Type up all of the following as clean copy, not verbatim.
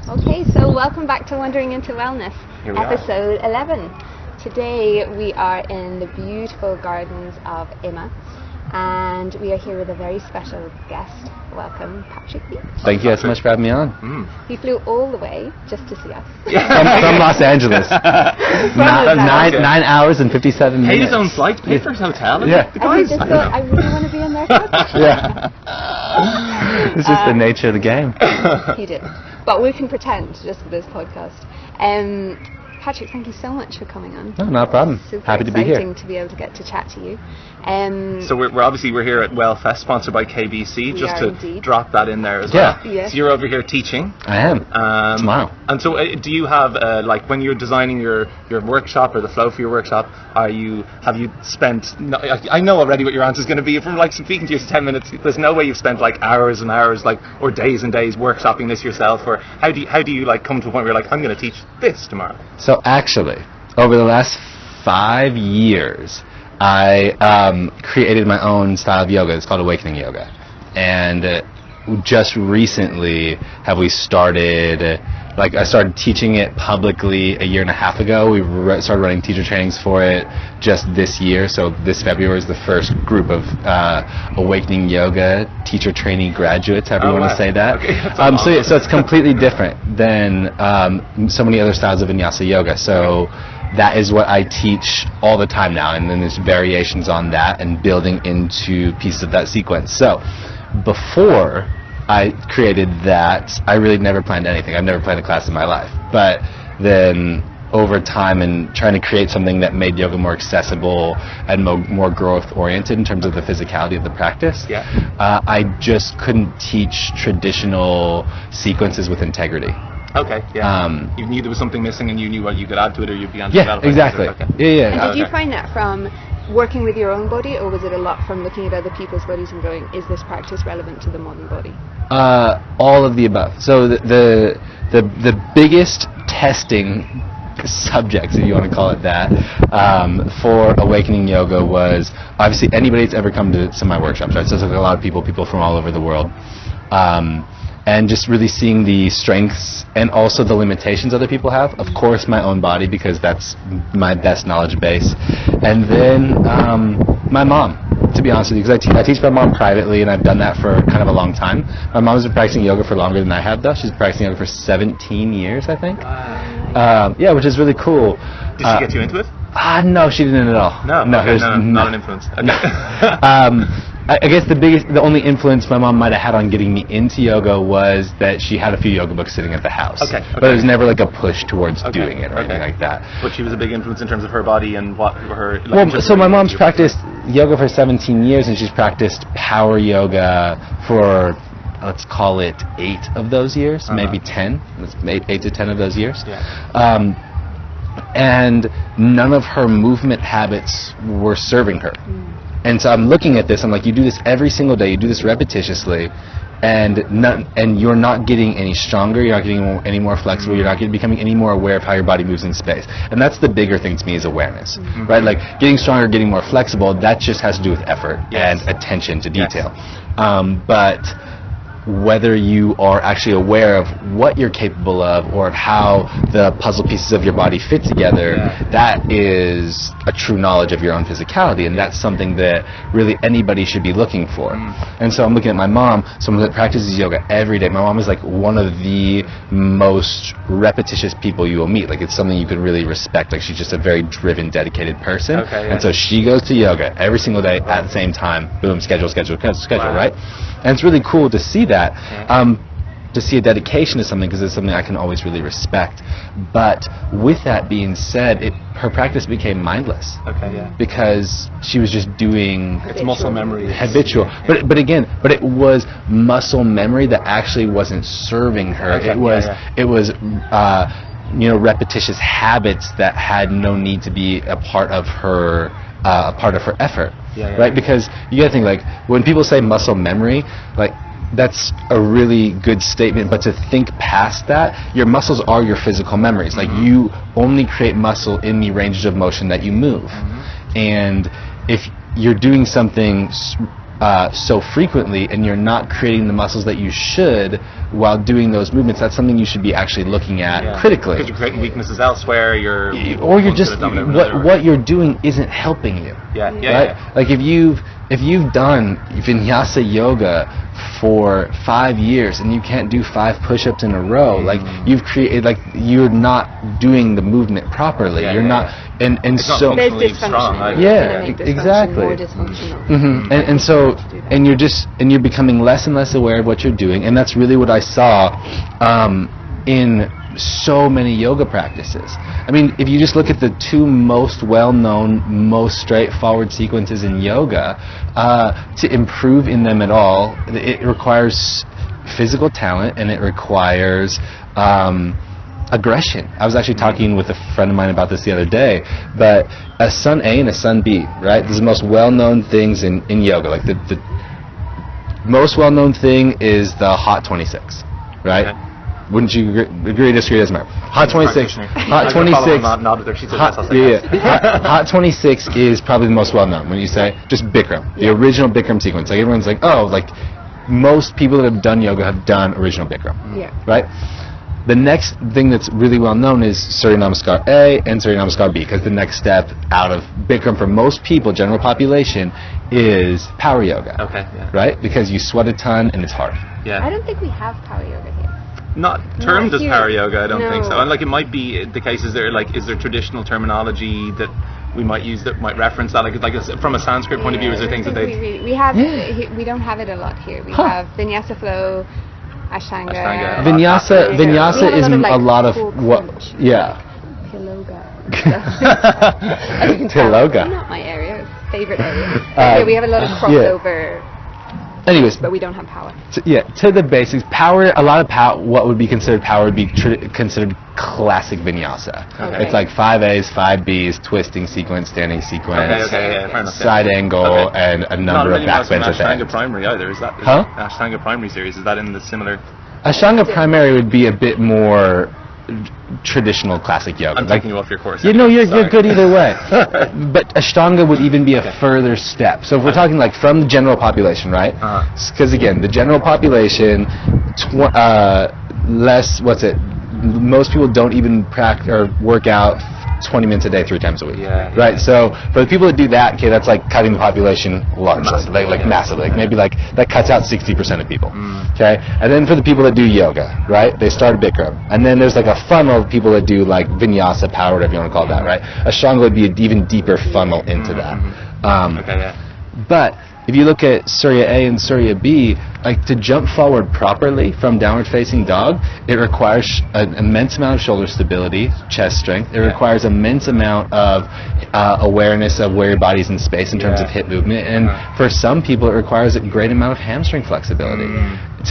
Okay, so welcome back to Wandering into Wellness, episode 11. Today we are in the beautiful gardens of Imma, and we are here with a very special guest. Welcome, Patrick. Thank you so much for having me on. He flew all the way just to see us. From Los Angeles. 9 hours and 57 minutes. Paid his own flight, paid for his hotel. Yeah. The guys, I just thought, I really want to be on their podcast. Yeah. It's just the nature of the game. He didn't. But we can pretend just for this podcast. Patrick, thank you so much for coming on. No, not a problem. Super Happy to be here. exciting to be able to get to chat to you. So we're here at Wellfest, sponsored by KBC, just to indeed. drop that in there as well. Yeah. So you're over here teaching. I am. Tomorrow. And so do you have, like when you're designing your workshop or the flow for your workshop, have you spent, I know already what your answer is going to be from like speaking to you for 10 minutes, there's no way you've spent like hours and hours or days and days workshopping this yourself, or how do you like come to a point where you're like, I'm going to teach this tomorrow? So actually, over the last 5 years, I created my own style of yoga. It's called Awakening Yoga. And just recently have we started, I started teaching it publicly a year and a half ago. We started running teacher trainings for it just this year. So this February is the first group of Awakening Yoga teacher trainee graduates, however you want to say that. Okay, so it's completely different than so many other styles of Vinyasa Yoga. So that is what I teach all the time now, and then there's variations on that and building into pieces of that sequence. So before I created that, I really never planned anything. I've never planned a class in my life. But then over time and trying to create something that made yoga more accessible and more growth-oriented in terms of the physicality of the practice, I just couldn't teach traditional sequences with integrity. Okay, yeah. You knew there was something missing and you knew what you could add to it, or you began to develop it. Exactly. Okay. Yeah. And did you find that from working with your own body, or was it a lot from looking at other people's bodies and going, is this practice relevant to the modern body? All of the above. So the biggest testing subjects, if you want to call it that, for Awakening Yoga was obviously anybody that's ever come to some of my workshops, right? So it's like a lot of people from all over the world. And just really seeing the strengths and also the limitations other people have. Of course, my own body, because that's my best knowledge base. And then my mom, to be honest with you, because I teach my mom privately, and I've done that for kind of a long time. My mom's been practicing yoga for longer than I have, though. She's been practicing yoga for 17 years, I think. Wow. Yeah, which is really cool. Did she get you into it? No, she didn't at all. No, not an influence. Okay. I guess the only influence my mom might have had on getting me into yoga was that she had a few yoga books sitting at the house. Okay. But it was never like a push towards doing it or anything like that. But she was a big influence in terms of her body and what her... so my mom's practiced yoga for 17 years, and she's practiced power yoga for, let's call it 8 of those years, maybe 10. It's 8 to 10 of those years. Yeah. And none of her movement habits were serving her. And so I'm looking at this, I'm like, you do this every single day, you do this repetitiously, and you're not getting any stronger, you're not getting any more flexible, you're not becoming any more aware of how your body moves in space. And that's the bigger thing to me, is awareness, right? Like getting stronger, getting more flexible, that just has to do with effort and attention to detail. But whether you are actually aware of what you're capable of or of how the puzzle pieces of your body fit together, that is a true knowledge of your own physicality, and that's something that really anybody should be looking for. And so I'm looking at my mom, someone that practices yoga every day. My mom is like one of the most repetitious people you will meet. Like, it's something you can really respect. Like, she's just a very driven, dedicated person. And so she goes to yoga every single day at the same time. Boom, schedule, right? And it's really cool to see that, to see a dedication to something, because it's something I can always really respect. But with that being said, her practice became mindless. Because she was just doing... It's muscle memory. Habitual. But it was muscle memory that actually wasn't serving her. It was repetitious habits that had no need to be a part of her effort. Right? Because you gotta think, like, when people say muscle memory, like, that's a really good statement, but to think past that, your muscles are your physical memories. Like, you only create muscle in the ranges of motion that you move. And if you're doing something so frequently, and you're not creating the muscles that you should while doing those movements, that's something you should be actually looking at critically. Because you're creating weaknesses elsewhere, or you're just what you're doing isn't helping you. Yeah. Like if you've done vinyasa yoga for 5 years and you can't do 5 push-ups in a row, like you've created, like you're not doing the movement properly. You're not, and it's so not functionally strong either. Yeah, exactly. More dysfunctional. And so you're becoming less and less aware of what you're doing, and that's really what I saw in so many yoga practices. I mean, if you just look at the 2 most well-known, most straightforward sequences in yoga, to improve in them at all, it requires physical talent, and it requires aggression. I was actually talking with a friend of mine about this the other day, but a sun A and a sun B, right? These are the most well-known things in yoga. Like the most well-known thing is the hot 26, right? Okay. Wouldn't you agree, disagree? Doesn't matter. Hot 26. Hot 26. Hot 26 is probably the most well-known. When you say just Bikram, the original Bikram sequence, like everyone's like, oh, like most people that have done yoga have done original Bikram, right? The next thing that's really well known is Surya Namaskar A and Surya Namaskar B, because the next step out of Bikram for most people, general population, is power yoga. Okay. Yeah. Right? Because you sweat a ton and it's hard. Yeah. I don't think we have power yoga here. Not termed as power yoga, I don't think so. And like it might be the case. Is there traditional terminology that we might use that might reference that? Like from a Sanskrit point of view, is there things that they? We have. We don't have it a lot here. We have vinyasa flow, Ashtanga. Vinyasa is a lot of what? Yeah. Tiloga. Tiloga. Not my area. Favorite area. We have a lot of crossover. Anyways, but we don't have power. To the basics, power. A lot of power. What would be considered power would be considered classic vinyasa. Okay. It's like 5 A's, 5 B's, twisting sequence, standing sequence, side angle, and a number of backbends at the end. Ashtanga primary either is that? Ashtanga primary series, is that in the similar? Ashtanga primary would be a bit more traditional classic yoga. I'm taking you off your course. You're good either way. But Ashtanga would even be a further step. So if we're talking like from the general population, right? Because again, the general population, most people don't even practice or work out 20 minutes a day 3 times a week, right? So for the people that do that, okay, that's like cutting the population largely, massively, like maybe like that cuts out 60% of people, okay? And then for the people that do yoga, right, they start Bikram, and then there's like a funnel of people that do like vinyasa, power, whatever you want to call that, right? Ashtanga would be an even deeper funnel into that. But if you look at Surya A and Surya B, like to jump forward properly from downward facing dog, it requires an immense amount of shoulder stability, chest strength. It requires immense amount of awareness of where your body's in space in terms of hip movement. And for some people, it requires a great amount of hamstring flexibility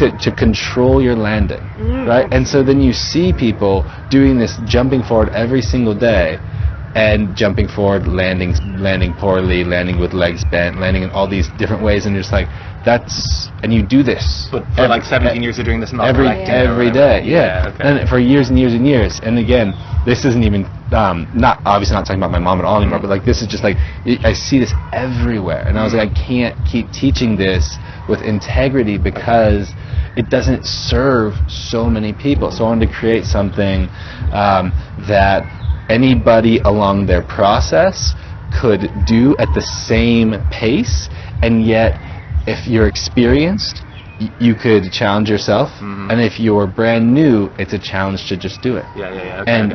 to control your landing, right? And so then you see people doing this, jumping forward every single day, and jumping forward, landing poorly, landing with legs bent, landing in all these different ways, and you're just like, and you do this. But for like 17 years you're doing this every day, and for years and years and years. And again, this isn't even, obviously not talking about my mom at all anymore, but like this is just like, I see this everywhere. And I was like, I can't keep teaching this with integrity because it doesn't serve so many people. So I wanted to create something that anybody along their process could do at the same pace, and yet if you're experienced, you could challenge yourself, and if you're brand new, it's a challenge to just do it.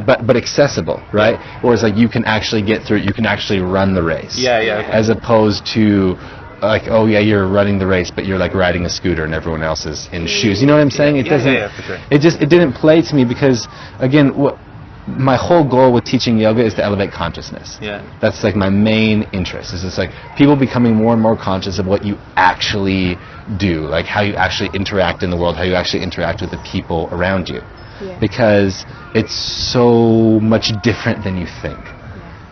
But accessible, right? Whereas like you can actually get through it, you can actually run the race. As opposed to like, oh yeah, you're running the race, but you're like riding a scooter and everyone else is in shoes. You know what I'm saying? It doesn't. For sure. It didn't play to me because again, my whole goal with teaching yoga is to elevate consciousness. That's like my main interest. Is just like people becoming more and more conscious of what you actually do, like how you actually interact in the world, how you actually interact with the people around you. Because it's so much different than you think.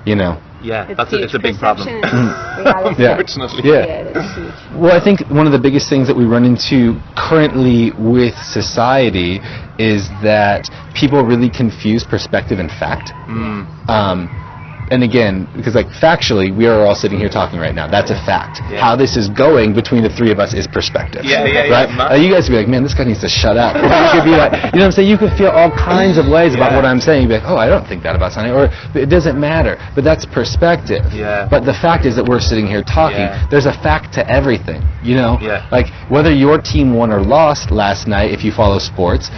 You know? It's a big problem. Unfortunately. Well, I think one of the biggest things that we run into currently with society is that people really confuse perspective and fact. and again, because like factually, we are all sitting here talking right now. That's a fact. Yeah. How this is going between the three of us is perspective. Yeah. Right? You guys would be like, man, this guy needs to shut up. You could be like, you know what I'm saying? You could feel all kinds of ways about what I'm saying. You'd be like, oh, I don't think that about something, or it doesn't matter. But that's perspective. Yeah. But the fact is that we're sitting here talking. Yeah. There's a fact to everything. You know, Yeah. like whether your team won or lost last night, if you follow sports.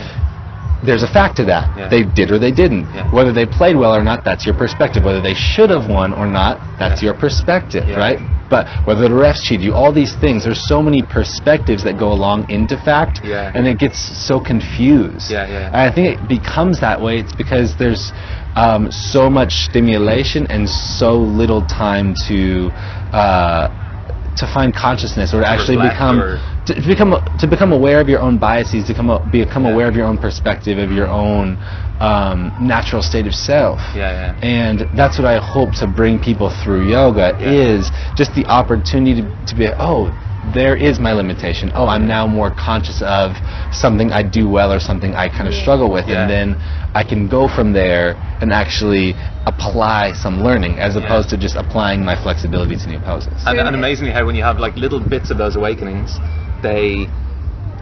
There's a fact to that. Yeah. They did or they didn't. Yeah. Whether they played well or not, that's your perspective. Whether they should have won or not, that's your perspective, right? But whether the refs cheated you, all these things, there's so many perspectives that go along into fact, and it gets so confused. And I think it becomes that way. It's because there's so much stimulation and so little time to find consciousness, or to actually become aware of your own biases, to become aware of your own perspective, of your own natural state of self. And that's what I hope to bring people through yoga, is just the opportunity to be, oh, there is my limitation. Oh, I'm now more conscious of something I do well or something I kind of struggle with, and then I can go from there and actually apply some learning, as opposed to just applying my flexibility to new poses. And amazingly how when you have like little bits of those awakenings, they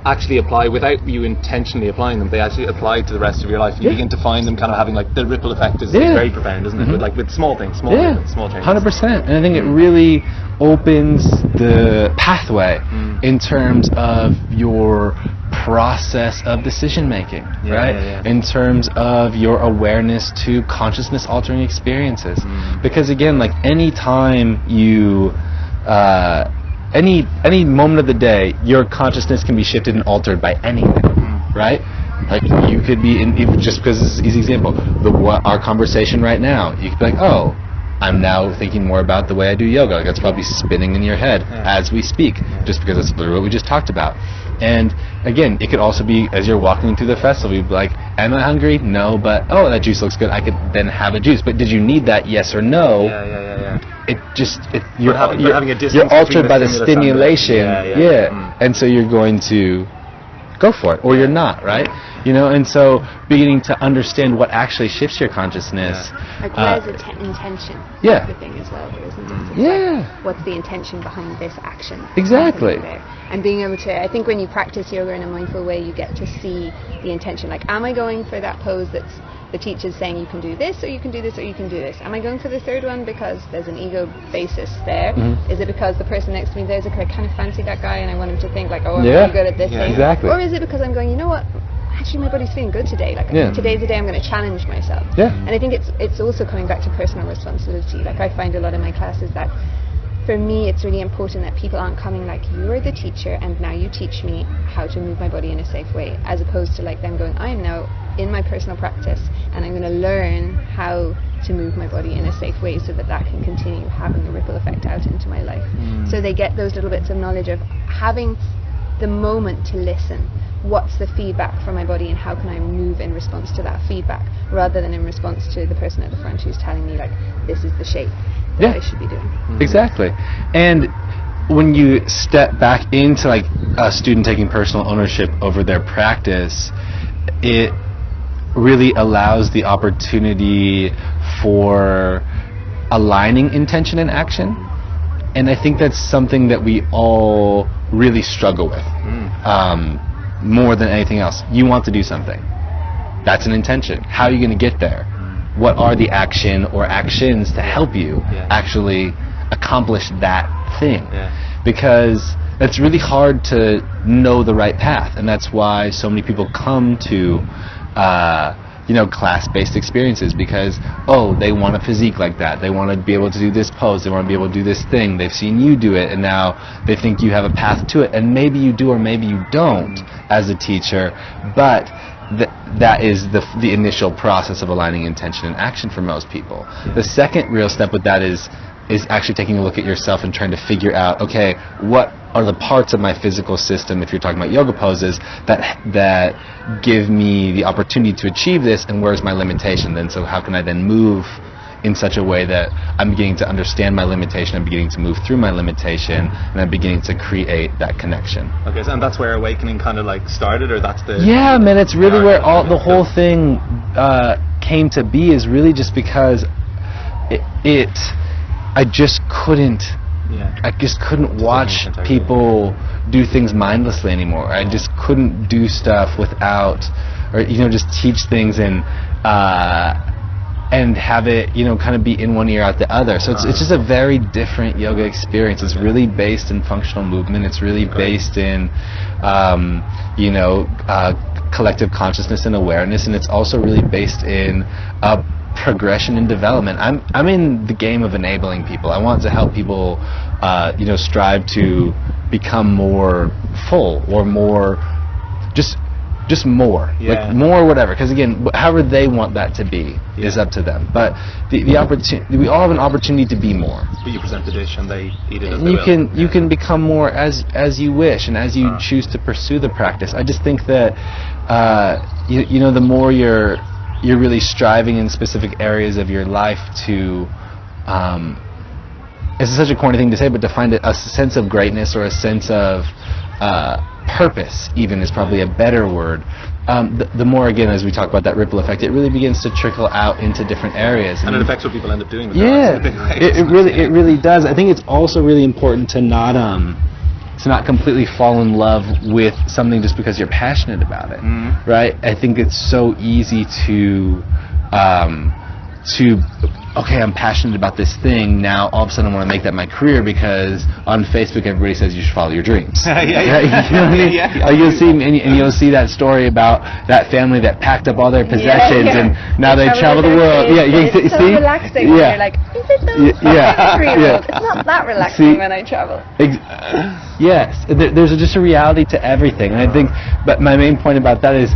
actually apply without you intentionally applying them. They actually apply to the rest of your life. You begin to find them kind of having like the ripple effect is very profound, isn't it? With small things, small changes. 100%. And I think it really opens the pathway in terms of your process of decision making, right? In terms of your awareness to consciousness altering experiences. Because again, like any time you any moment of the day, your consciousness can be shifted and altered by anything, right? Like you could be just because this is an easy example, our conversation right now, you could be like, oh, I'm now thinking more about the way I do yoga. Like that's probably spinning in your head as we speak, just because that's literally what we just talked about. And again, it could also be as you're walking through the festival, you'd be like, am I hungry? No, but oh, that juice looks good. I could then have a juice. But did you need that? Yes or no? You're altered by the stimulation. And so you're going to go for it, or you're not, right? You know, and so beginning to understand what actually shifts your consciousness. Like where's the intention? Yeah. The thing as well, isn't it? Like, what's the intention behind this action? Exactly. And being able to, I think when you practice yoga in a mindful way, you get to see the intention. Like, am I going for that pose that's the teacher's saying you can do this, or you can do this, or you can do this? Am I going for the third one because there's an ego basis there? Is it because the person next to me there's I kind of fancy that guy and I want him to think like, oh, I'm really good at this thing? Exactly. Or is it because I'm going, you know what? Actually, my body's feeling good today. Like today's the day I'm going to challenge myself. And I think it's also coming back to personal responsibility. Like I find a lot in my classes that for me it's really important that people aren't coming like, you're the teacher and now you teach me how to move my body in a safe way, as opposed to like them going, I am now in my personal practice and I'm going to learn how to move my body in a safe way so that can continue having a ripple effect out into my life. So they get those little bits of knowledge of having the moment to listen. What's the feedback from my body and how can I move in response to that feedback, rather than in response to the person at the front who's telling me like, this is the shape that I should be doing. Exactly. And when you step back into like a student taking personal ownership over their practice, it really allows the opportunity for aligning intention and action. And I think that's something that we all really struggle with. More than anything else. You want to do something. That's an intention. How are you going to get there? What are the action or actions to help you actually accomplish that thing? Because it's really hard to know the right path, and that's why so many people come to class-based experiences, because they want a physique like that, they want to be able to do this pose, they want to be able to do this thing, they've seen you do it and now they think you have a path to it, and maybe you do or maybe you don't as a teacher, but that is the initial process of aligning intention and action for most people. The second real step with that is actually taking a look at yourself and trying to figure out, okay, what are the parts of my physical system, if you're talking about yoga poses, that give me the opportunity to achieve this, and where's my limitation then? So how can I then move in such a way that I'm beginning to understand my limitation, I'm beginning to move through my limitation, and I'm beginning to create that connection. Okay, so and that's where awakening kind of like started, or that's the... Yeah, man, it's really where the whole thing came to be, is really just because I just couldn't. Yeah. I just couldn't watch people do things mindlessly anymore. I just couldn't do stuff without, or just teach things and have it kind of be in one ear out the other. So it's just a very different yoga experience. It's really based in functional movement. It's really based in collective consciousness and awareness, and it's also really based in progression and development. I'm in the game of enabling people. I want to help people strive to become more full or more just more, like more whatever, because again, however they want that to be is up to them, but the opportunity, we all have an opportunity to be more. But you present the dish and they eat it as you can become more as you wish and as you choose to pursue the practice. I just think that the more you're really striving in specific areas of your life to it's such a corny thing to say, but to find a sense of greatness or a sense of purpose even is probably a better word. The more, again, as we talk about that ripple effect, it really begins to trickle out into different areas. And it affects what people end up doing with their lives. It really does. I think it's also really important to not completely fall in love with something just because you're passionate about it, right? I think it's so easy to okay, I'm passionate about this thing, now all of a sudden I want to make that my career because on Facebook everybody says you should follow your dreams. You'll see and you'll see that story about that family that packed up all their possessions and now they travel the world. It's so relaxing when you're like, is it though? It's not that relaxing when I travel. Yes, there's just a reality to everything, and I think, but my main point about that is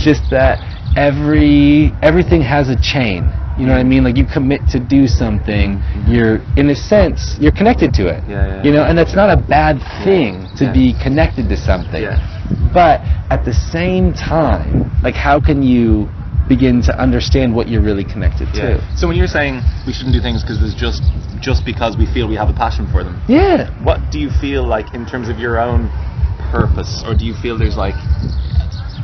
just that everything has a chain. You know what I mean? Like, you commit to do something, you're, in a sense, you're connected to it. And that's not a bad thing to be connected to something. But at the same time, like, how can you begin to understand what you're really connected to? So when you're saying we shouldn't do things because there's just because we feel we have a passion for them. What do you feel like in terms of your own purpose, or do you feel there's like,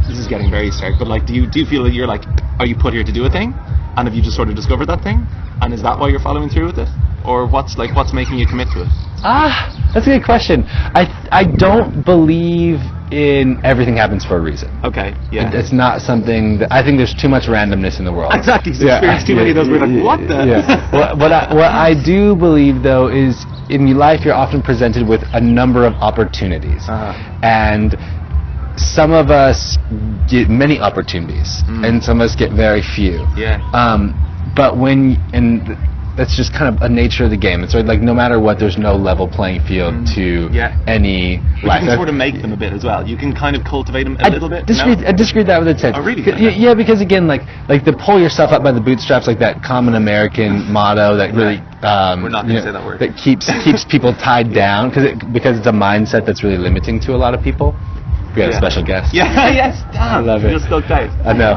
this is getting very stark, but like, do you feel that you're like, are you put here to do a thing? And have you just sort of discovered that thing? And is that why you're following through with it? Or what's making you commit to it? That's a good question. I don't believe in everything happens for a reason. Okay, It's not something that, I think there's too much randomness in the world. Exactly, experienced too many of those, we're like, what the? What I do believe, though, is in life you're often presented with a number of opportunities. And some of us get many opportunities, and some of us get very few. But that's just kind of a nature of the game. It's like no matter what, there's no level playing field to any life. You can sort of make them a bit as well. You can kind of cultivate them a little bit. I disagree that with a sense. Oh, really? Yeah, because again, like the pull yourself up by the bootstraps, like that common American motto that really we're not going to say that word. That keeps people tied down because it's a mindset that's really limiting to a lot of people. We got a special guest. I love it. You're still tight. I know.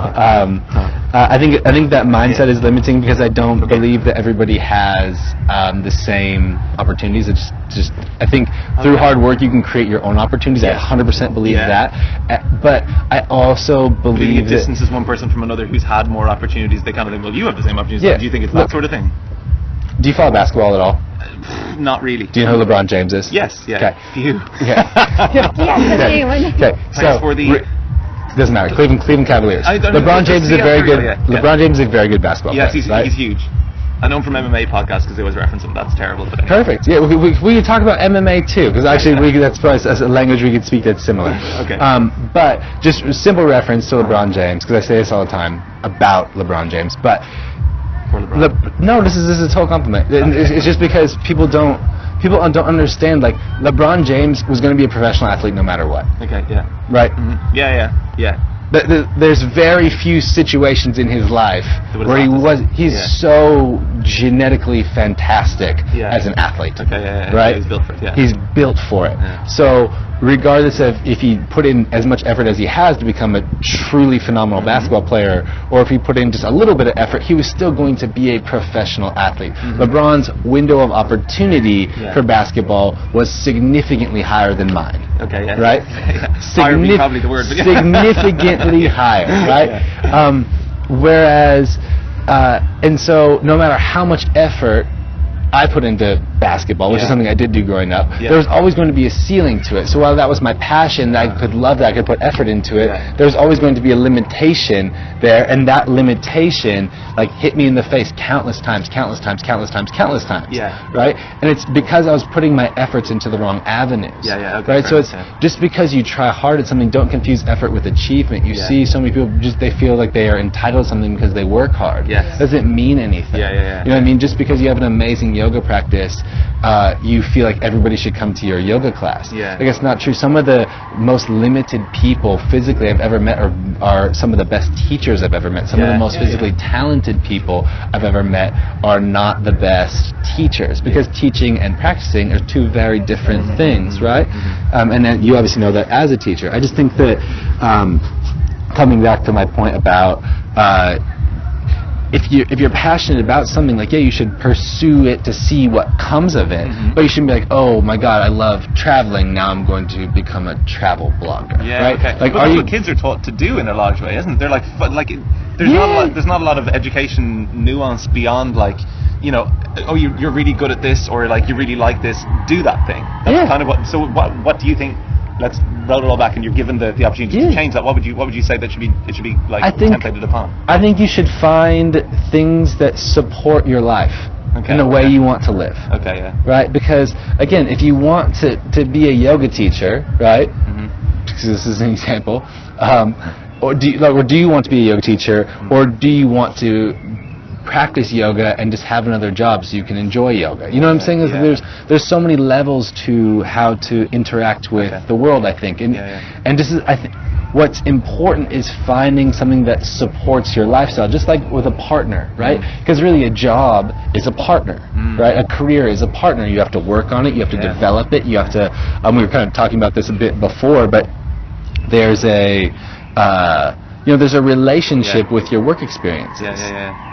I think that mindset is limiting because I don't believe that everybody has the same opportunities. It's just I think through hard work you can create your own opportunities. I 100% believe that. But I also believe that distances one person from another who's had more opportunities. They kind of think, well, you have the same opportunities. Do you think it's that sort of thing? Do you follow basketball at all? Not really. Do you know who LeBron James is? Yes. Okay. You. Okay. So doesn't matter. Cleveland Cavaliers. LeBron James is a very good. LeBron James is a very good basketball player. Yes, he's huge. I know him from MMA podcasts because they always reference him. That's terrible. But anyway. Perfect. Yeah, we can talk about MMA too, because actually that's a language we could speak that's similar. Okay. But just a simple reference to LeBron James, because I say this all the time about LeBron James, but. No, this is a total compliment. It's just because people don't understand. Like, LeBron James was going to be a professional athlete no matter what. Okay. Yeah. Right. Yeah. There's very few situations in his life where he's so genetically fantastic as an athlete. Okay. Right. He's built for it. Yeah. He's built for it. Yeah. So regardless of if he put in as much effort as he has to become a truly phenomenal basketball player, or if he put in just a little bit of effort, he was still going to be a professional athlete. LeBron's window of opportunity for basketball was significantly higher than mine. Okay, yeah. Right? Higher would be probably the word, but significantly higher, right? Whereas And so no matter how much effort I put into basketball, which is something I did do growing up, there was always going to be a ceiling to it. So while that was my passion, that I could love that, I could put effort into it, there was always going to be a limitation there, and that limitation like hit me in the face countless times, right? And it's because I was putting my efforts into the wrong avenues, right? So it's just because you try hard at something, don't confuse effort with achievement. You see so many people, just they feel like they are entitled to something because they work hard. Doesn't mean anything. You know what I mean? Just because you have an amazing yoga practice, you feel like everybody should come to your yoga class. Like, it's not true. Some of the most limited people physically I've ever met are some of the best teachers I've ever met. Some of the most physically talented people I've ever met are not the best teachers, because teaching and practicing are two very different things, right? And then you obviously know that as a teacher. I just think that coming back to my point about if you're passionate about something, like, you should pursue it to see what comes of it, but you shouldn't be like, oh my god, I love traveling, now I'm going to become a travel blogger, right? Like, that's what kids are taught to do in a large way, isn't it? They're like there's not a lot of education nuance beyond, like, you know, oh, you're really good at this, or like you really like this, do that thing. That's kind of what. So what do you think? Let's roll it all back, and you're given the opportunity to change that. What would you say that it should be like templated upon? I think you should find things that support your life in the way you want to live. Right? Because again, if you want to be a yoga teacher, right? Because this is an example. Or do you want to be a yoga teacher, or do you want to practice yoga and just have another job so you can enjoy yoga? You know what I'm saying? There's so many levels to how to interact with the world, I think. And this is, I think, what's important is finding something that supports your lifestyle, just like with a partner, right? Because really a job is a partner, right? A career is a partner. You have to work on it, you have to develop it, you have to, we were kind of talking about this a bit before, but there's there's a relationship with your work experiences.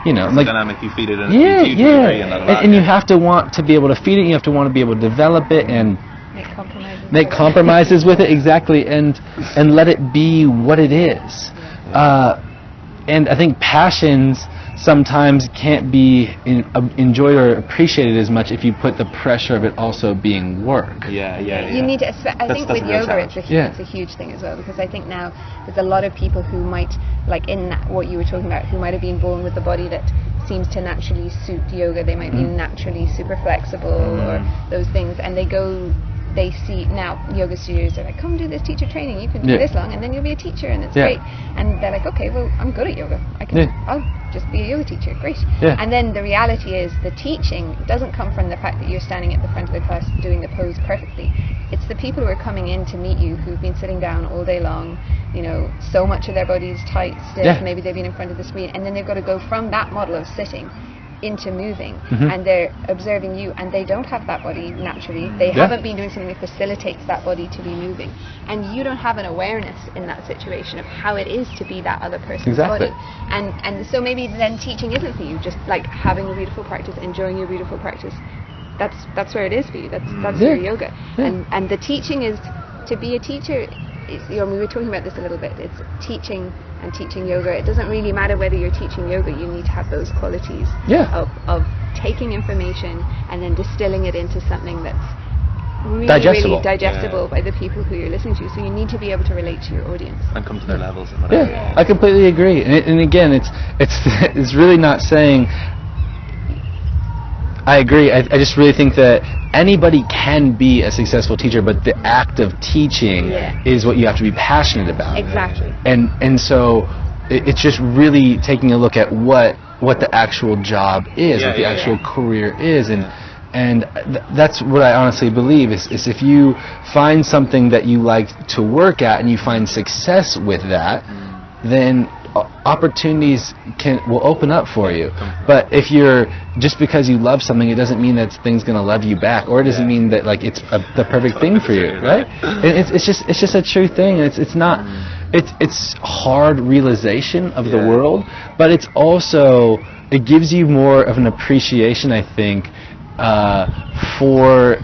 You know, it's like dynamic. You feed it in. And you have to want to be able to feed it. You have to want to be able to develop it and make compromises with it, exactly, and let it be what it is. And I think passions sometimes can't be enjoyed or appreciated as much if you put the pressure of it also being work. You need to. I think with yoga, it's a huge thing as well, because I think now there's a lot of people who might, like in what you were talking about, who might have been born with a body that seems to naturally suit yoga. They might be naturally super flexible or those things, and they see now yoga studios are like, come do this teacher training, you can do this long and then you'll be a teacher, and it's great. And they're like, okay, well, I'm good at yoga, I'll just be a yoga teacher, great. And then the reality is the teaching doesn't come from the fact that you're standing at the front of the class doing the pose perfectly. It's the people who are coming in to meet you who've been sitting down all day long, you know, so much of their body's tight, stiff, maybe they've been in front of the screen, and then they've got to go from that model of sitting into moving, and they're observing you, and they don't have that body naturally. They haven't been doing something that facilitates that body to be moving, and you don't have an awareness in that situation of how it is to be that other person's body. And so maybe then teaching isn't for you, just like having a beautiful practice, enjoying your beautiful practice. That's where it is for you. That's your yoga. And the teaching is, to be a teacher, we were talking about this a little bit, it's teaching and teaching yoga. It doesn't really matter whether you're teaching yoga, you need to have those qualities of taking information and then distilling it into something that's really digestible by the people who you're listening to. So you need to be able to relate to your audience and come to their levels and whatever. I completely agree. And again, it's really not saying I agree. I just really think that anybody can be a successful teacher, but the act of teaching is what you have to be passionate about. Exactly. And so it's just really taking a look at what the actual job is, what the actual career is, and that's what I honestly believe is if you find something that you like to work at and you find success with that, then opportunities will open up for you. But if you're just because you love something, it doesn't mean that thing's going to love you back, or it doesn't mean that like it's the perfect thing for you, right? It's just a true thing. It's not. It's hard realization of the world, but it's also, it gives you more of an appreciation, I think, for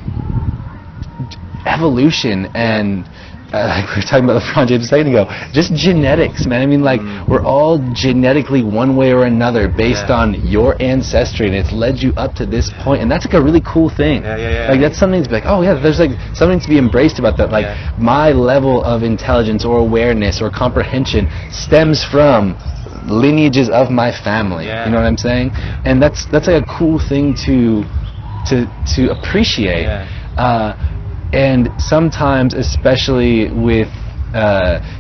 evolution and like we were talking about LeBron James a second ago, just genetics, man. I mean, like, we're all genetically one way or another based on your ancestry, and it's led you up to this point, and that's like a really cool thing. Like, that's something to be like, oh yeah, there's like something to be embraced about that. Like, my level of intelligence or awareness or comprehension stems from lineages of my family. You know what I'm saying? And that's like a cool thing to appreciate. And sometimes, especially with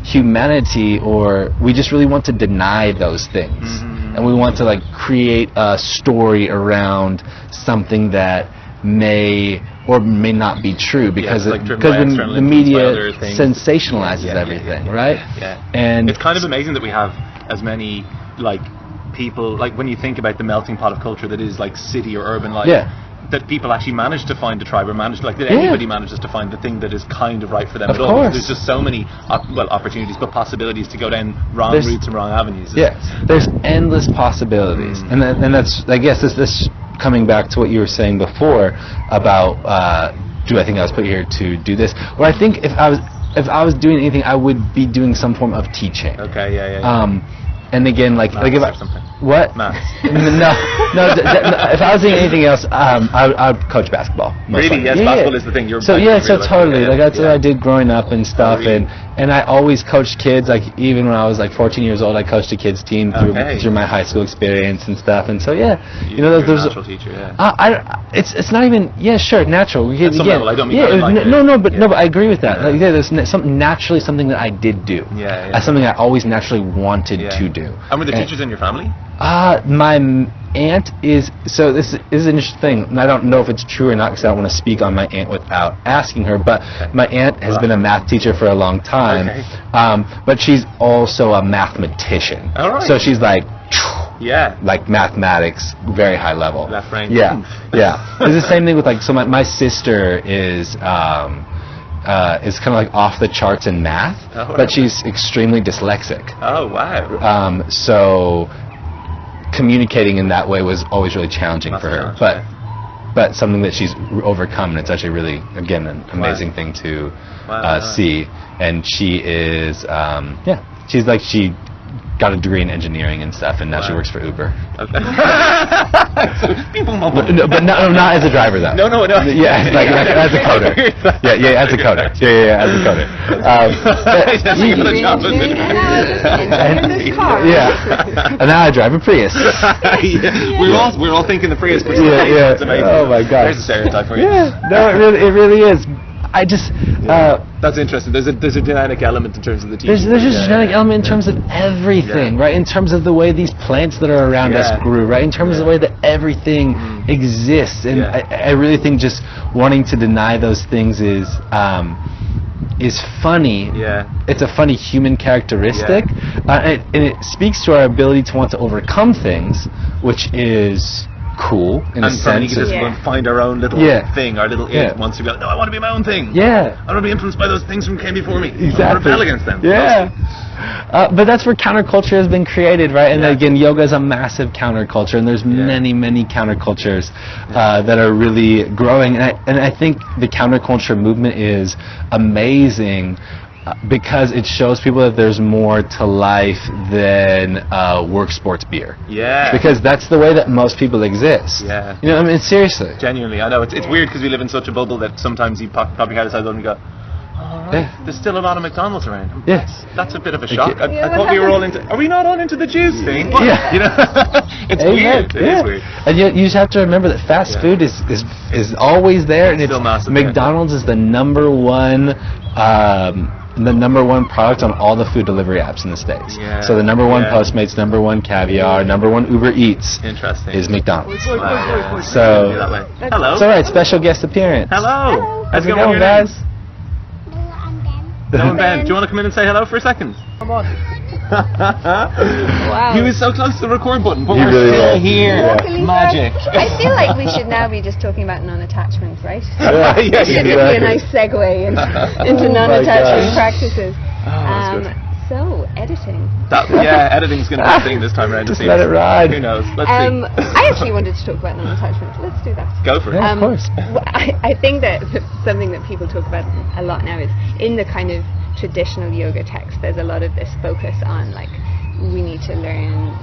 humanity, or we just really want to deny those things, and we want to like create a story around something that may or may not be true because the media sensationalizes everything, right? And it's kind of amazing that we have as many like people, like when you think about the melting pot of culture that is like city or urban life. That people actually manage to find a tribe, or manage, like, that anybody manages to find the thing that is kind of right for them at all. There's just so many opportunities, but possibilities to go down wrong routes and wrong avenues. There's endless possibilities, and that's, I guess, this coming back to what you were saying before about do I think I was put here to do this? Or I think if I was doing anything, I would be doing some form of teaching. And again, like if I, what? Maths. no. If I was doing anything else, I'd coach basketball. Really? Yes, basketball is the thing. So totally. Like that's what I did growing up and stuff, and I always coached kids. Like even when I was like 14 years old, I coached a kids team through my high school experience and stuff. And so you're a natural teacher. It's not even natural. At some level, I don't mean but I agree with that. Like there's something that I did do. Something I always naturally wanted to do. And were there teachers in your family? My aunt is, so this is an interesting thing, and I don't know if it's true or not because I don't want to speak on my aunt without asking her, but my aunt has been a math teacher for a long time, but she's also a mathematician. So she's like, like mathematics, very high level. Left brain. It's the same thing with like, so my sister is kind of like off the charts in math, but she's extremely dyslexic. So communicating in that way was always really challenging for her, but something that she's overcome, and it's actually really, again, an amazing thing to see. And she is she got a degree in engineering and stuff, and now she works for Uber. But not as a driver though. No. Yeah, like as a coder. As a coder. As a coder. And now I drive a Prius. We're all thinking the Prius. That's amazing. Oh my God. There's a stereotype for you. No, it really is. I just that's interesting. There's a genetic element in terms of the teaching. There's just a genetic element in terms of everything, right? In terms of the way these plants that are around us grew, right? In terms of the way that everything exists, and I really think just wanting to deny those things is funny. It's a funny human characteristic, and it speaks to our ability to want to overcome things, which is cool in a sense. And just find our own little thing, our little it wants to go, no, I want to be my own thing. I don't want to be influenced by those things from came before me. I want to rebel against them. But that's where counterculture has been created, right? And again, yoga is a massive counterculture, and there's many countercultures that are really growing. And I think the counterculture movement is amazing because it shows people that there's more to life than work, sports, beer. Because that's the way that most people exist. I mean, seriously. Genuinely, I know. It's weird because we live in such a bubble that sometimes you probably head aside and go, there's still a lot of McDonald's around. That's a bit of a shock. I thought we were all into... Are we not all into the juice thing? It's weird. It is weird. And you just have to remember that fast food is always there, and still massive. McDonald's is the number one product on all the food delivery apps in the States. So the number one Postmates, number one Caviar, number one Uber Eats is McDonald's. So hello. It's all right. Special guest appearance. Hello. How's it going, guys? No, Ben. Do you want to come in and say hello for a second? Come on. Wow. He was so close to the record button, but we're still here. Magic. I feel like we should now be just talking about non-attachment, right? Exactly. It should be a nice segue into non-attachment practices. So, editing. Editing's going to be a thing this time around. Just let it ride. Who knows? Let's see. I actually wanted to talk about non-attachment. Let's do that. Go for it. Of course. I think that something that people talk about a lot now is in the kind of traditional yoga texts, there's a lot of this focus on like we need to learn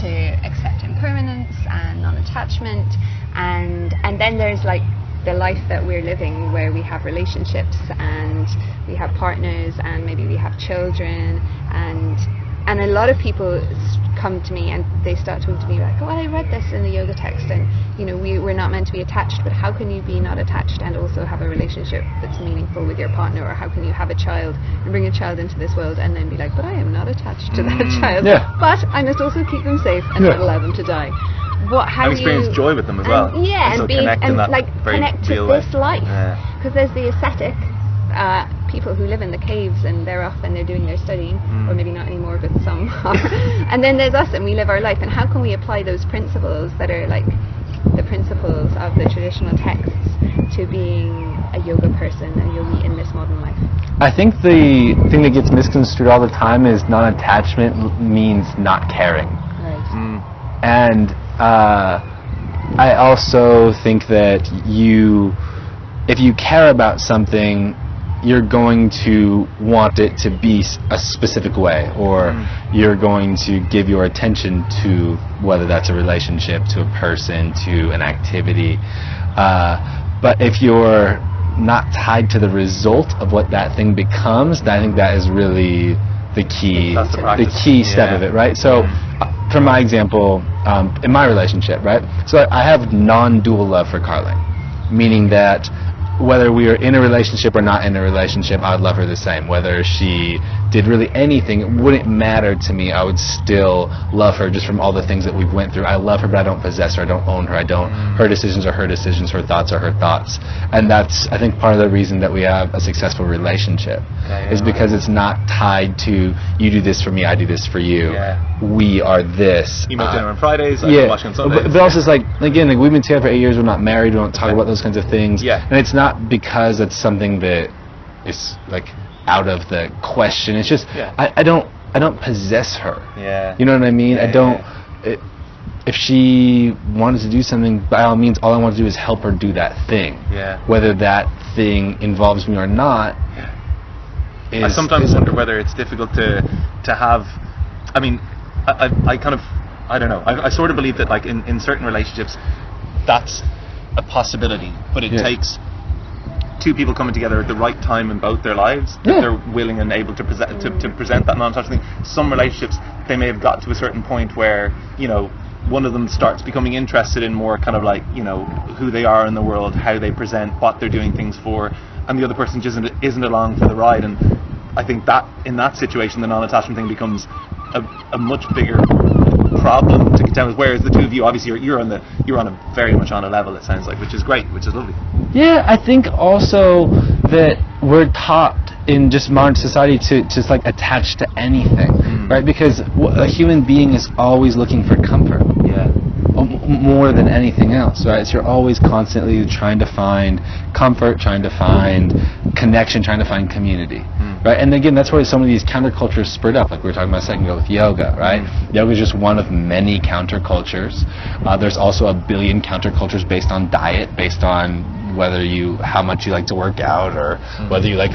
to accept impermanence and non-attachment, and then there's like the life that we're living where we have relationships and we have partners and maybe we have children, and a lot of people come to me and they start talking to me like, oh, I read this in the yoga text, and you know, we're not meant to be attached, but how can you be not attached and also have a relationship that's meaningful with your partner? Or how can you have a child and bring a child into this world and then be like, but I am not attached to that child, but I must also keep them safe and not allow them to die. And experience joy with them as well. And connect in that like very connect to real this way. life, because there's the ascetic people who live in the caves and they're off and they're doing their studying, or maybe not anymore, but some are. And then there's us, and we live our life. And how can we apply those principles that are like the principles of the traditional texts to being a yoga person, a yogi in this modern life? I think the thing that gets misconstrued all the time is non-attachment means not caring. Right. And I also think that if you care about something, you're going to want it to be a specific way, or you're going to give your attention to whether that's a relationship, to a person, to an activity. But if you're not tied to the result of what that thing becomes, I think that is really the key, the key step of it, right? So, for my example, in my relationship, right? So I have non-dual love for Carly, meaning that whether we are in a relationship or not in a relationship, I would love her the same. Whether she did really anything, it wouldn't matter to me. I would still love her just from all the things that we've went through. I love her, but I don't possess her. I don't own her. Her decisions are her decisions. Her thoughts are her thoughts. And that's, I think, part of the reason that we have a successful relationship is because it's not tied to you do this for me, I do this for you. We are this. You make dinner on Fridays, I watch on Sundays. But also, it's like, again, like we've been together for 8 years. We're not married. We don't talk about those kinds of things. And it's not because it's something that is like out of the question. It's just I don't possess her. You know what I mean? I don't. If she wanted to do something, by all means, all I want to do is help her do that thing. Whether that thing involves me or not. I sometimes wonder whether it's difficult to have. I mean, I kind of, I don't know. I sort of believe that like in certain relationships, that's a possibility, but it takes two people coming together at the right time in both their lives that they're willing and able to present that non-attachment thing. Some relationships, they may have got to a certain point where, you know, one of them starts becoming interested in more kind of like, you know, who they are in the world, how they present, what they're doing things for, and the other person just isn't along for the ride. And I think that in that situation, the non-attachment thing becomes a much bigger problem to contend with. Whereas the two of you, obviously, you're on a very much on a level, it sounds like, which is great, which is lovely. Yeah, I think also that we're taught in just modern society to just like attach to anything, right? Because a human being is always looking for comfort. More than anything else, right? So you're always constantly trying to find comfort, trying to find connection, trying to find community, right? And again, that's where some of these countercultures spurred up, like we were talking about a second ago with yoga, right? Yoga is just one of many countercultures. There's also a billion countercultures based on diet, based on how much you like to work out, or whether you like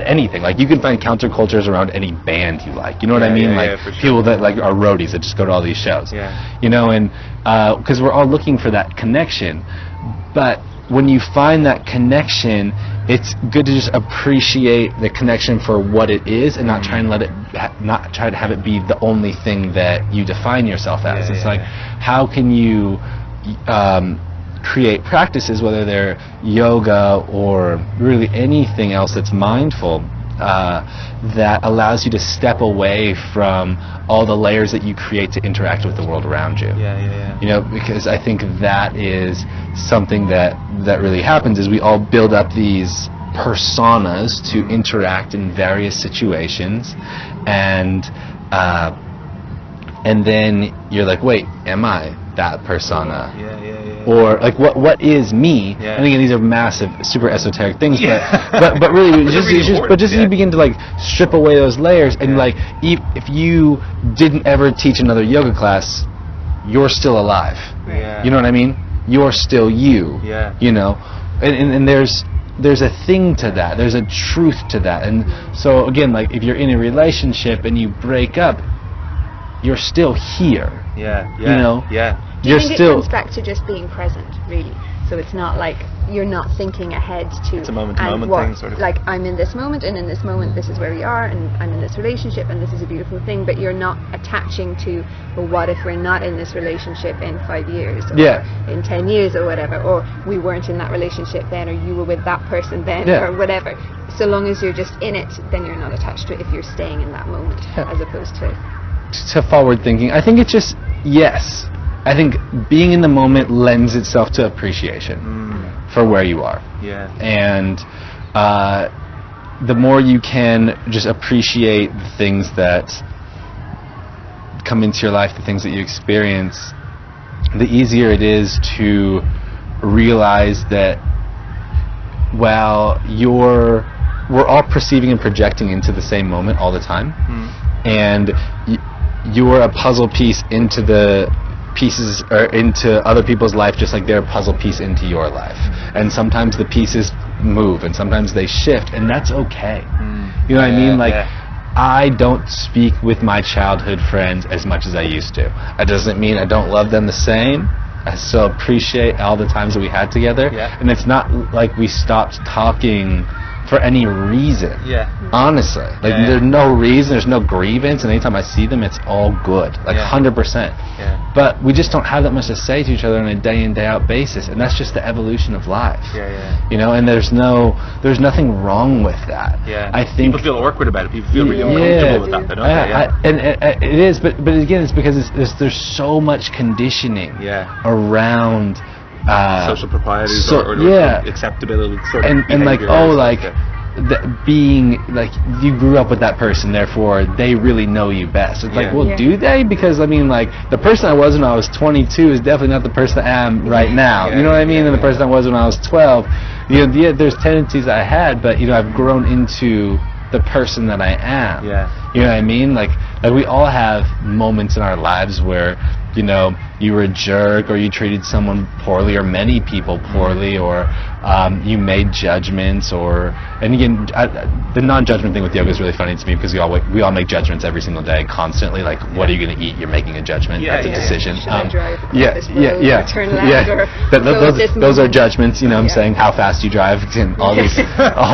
anything. Like you can find countercultures around any band you like. You know what I mean? Like people that like are roadies that just go to all these shows. You know, and because we're all looking for that connection. But when you find that connection, it's good to just appreciate the connection for what it is, and not try and not try to have it be the only thing that you define yourself as. It's like, how can you create practices, whether they're yoga or really anything else that's mindful, that allows you to step away from all the layers that you create to interact with the world around you. You know, because I think that is something that really happens, is we all build up these personas to interact in various situations, and then you're like, wait, am I that persona? Or like what is me? And again, these are massive, super esoteric things, but really, you begin to like strip away those layers, and like if you didn't ever teach another yoga class, you're still alive. You know what I mean? You're still you. You know, and there's there's a thing to that. There's a truth to that. And so again, like if you're in a relationship and you break up, you're still here. Yeah. You know? Yeah. Do you You're think still it comes back to just being present, really? So it's not like you're not thinking ahead to... It's a moment-to-moment thing, sort of. Like, I'm in this moment, and in this moment, this is where we are, and I'm in this relationship, and this is a beautiful thing, but you're not attaching to, well, what if we're not in this relationship in 5 years, or in 10 years, or whatever, or we weren't in that relationship then, or you were with that person then, or whatever. So long as you're just in it, then you're not attached to it if you're staying in that moment, as opposed to forward thinking. I think it's just, yes. I think being in the moment lends itself to appreciation for where you are. Yeah. And the more you can just appreciate the things that come into your life, the things that you experience, the easier it is to realize that while we're all perceiving and projecting into the same moment all the time, and you're a puzzle piece into the pieces or into other people's life, just like they're a puzzle piece into your life. And sometimes the pieces move and sometimes they shift, and that's okay. You know what I mean? Like, I don't speak with my childhood friends as much as I used to. That doesn't mean I don't love them the same. I still appreciate all the times that we had together. And it's not like we stopped talking for any reason. Honestly. Like, there's no reason, there's no grievance, and anytime I see them, it's all good. Like, 100%. But we just don't have that much to say to each other on a day in, day out basis, and that's just the evolution of life. You know, and there's nothing wrong with that. I think people feel awkward about it. People feel really uncomfortable with that, don't they? And it is, but again, it's because there's so much conditioning around social proprieties or acceptability sort of and like being like you grew up with that person, therefore they really know you best. It's like, well, do they? Because I mean, like, the person I was when I was 22 is definitely not the person I am right now. You know what I mean? And the person I was when I was 12, you know, there's tendencies I had, but you know, I've grown into the person that I am. You know what I mean? Like we all have moments in our lives where, you know, you were a jerk, or you treated someone poorly, or many people poorly, or you made judgments, and again, the non-judgment thing with yoga is really funny to me, because we all make judgments every single day, constantly. Like, what are you going to eat? You're making a judgment. That's a decision. Should I drive across this road, or turn left, or those are judgments. You know, I'm saying how fast you drive, and all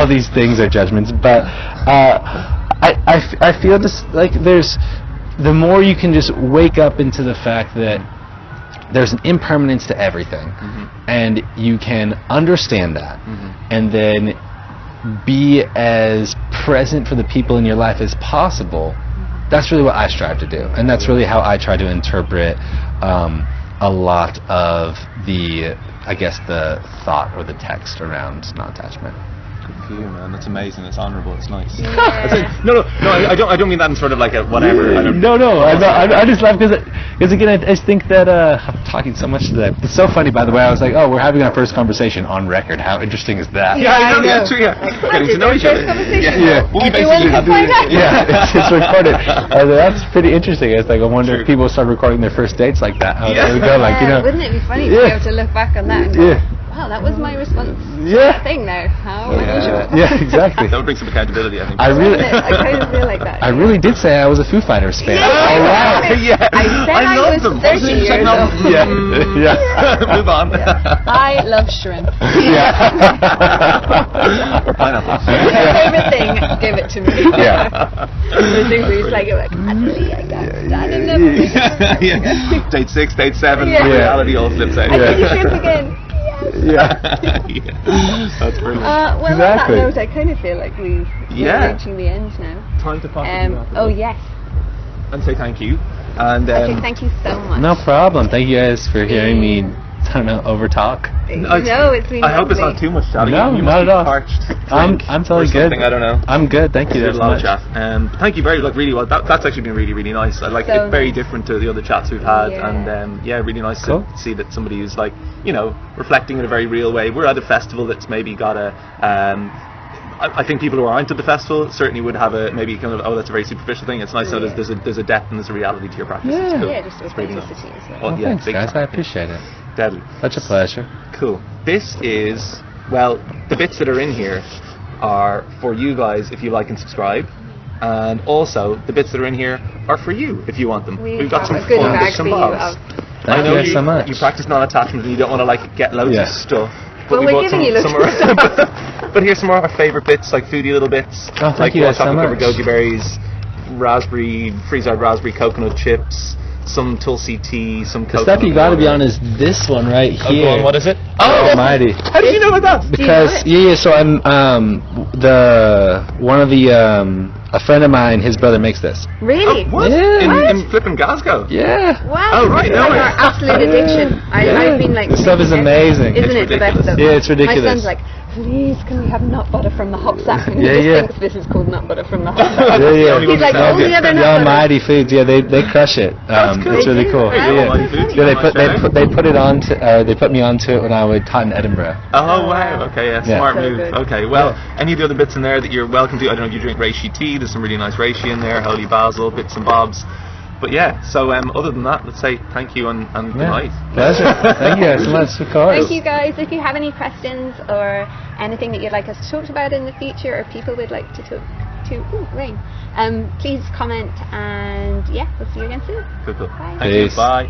these things are judgments. But I feel just like the more you can just wake up into the fact that there's an impermanence to everything, and you can understand that, and then be as present for the people in your life as possible. That's really what I strive to do, and that's really how I try to interpret a lot of the thought or the text around non-attachment. Good for you, man. That's amazing. It's honourable. It's nice. No. I don't mean that in sort of like a whatever. I just laugh because again, I just think that I'm talking so much today. It's so funny, by the way. I was like, oh, we're having our first conversation on record. How interesting is that? I know. Yeah, true. Getting to know each other. Everyone can find out. It's recorded. That's pretty interesting. It's like, I wonder if people start recording their first dates like that. How they would go, like, you know. Wouldn't it be funny to be able to look back on that and go, wow, that was my response to that thing now. How unusual. Exactly. That would bring some accountability, I think. I kind of feel like that. I really did say I was a Foo Fighters fan. I said I was 30 years old. Move on. I love shrimp. Or pineapple. My favorite thing, give it to me. The things where you like it, like, actually, I got that in them. Date 6, date 7, reality all flips out. I see shrimp again. That's brilliant. Well, on that note, I kind of feel like we're reaching the end now. Time to possibly oh yes. And say thank you. And okay, thank you so much. No problem. Thank you guys for hearing me, I don't know, over talk. No, it's been I hope it's not too much chatting. No, you not at all. Parched, I'm totally good. I don't know. I'm good. Thank you. There's a lot of chat. Thank you very really well. That's actually been really, really nice. I like it. Very different to the other chats we've had, and really nice to see that somebody who's like, you know, reflecting in a very real way. We're at a festival that's maybe got a. I think people who aren't at the festival certainly would have a maybe kind of, that's a very superficial thing. It's nice to know there's a depth and there's a reality to your practice. Just authenticity as well. Thanks, guys. I appreciate it. Deadly. Such a pleasure. Cool. This is Well, the bits that are in here are for you guys if you like and subscribe. And also, the bits that are in here are for you if you want them. We've got some a good fun bag bits for and you bobs. of I know so much. you practice non-attachment and you don't want to like get loads of stuff. But Well, we we're bought giving you loads some of stuff. But here's some more of our favourite bits, like foodie little bits. Oh, thank like you guys so chocolate covered much. goji berries, raspberry, freeze-dried raspberry coconut chips, some tulsi tea, some The coconut stuff you gotta be water. on is this one right Oh, go here. on, what is it? Oh, almighty. How did you know about that? Because so I'm one of the a friend of mine, his brother makes this. Really? What? Yeah. In flipping Glasgow? Yeah. Wow. Oh, right, no Like way. our absolute addiction. I've been like, This stuff is amazing. Isn't It's it the best ridiculous. though? Yeah, it's ridiculous. My son's like, please, can we have nut butter from the hop sack? And he Yeah, just yeah. thinks this is called nut butter from the hop sack. Yeah. He's like, Oh, all the other The nut butter. almighty foods, yeah, they crush it. cool. It's really They do, cool. right? Yeah, Almighty Foods, yeah. They put it on to they put me onto it when I would taught in Edinburgh. Oh wow! Okay, yeah, smart So move. good. Okay, well, any of the other bits in there that you're welcome to. I don't know if you drink reishi tea. There's some really nice reishi in there, holy basil, bits and bobs. But yeah, so other than that, let's say thank you and good night. Pleasure. Thank you guys so much, of course. Thank you guys. If you have any questions or anything that you'd like us to talk about in the future or people would like to talk to, please comment and yeah, we'll see you again soon. Cool. Bye. Thank you. Peace. Bye.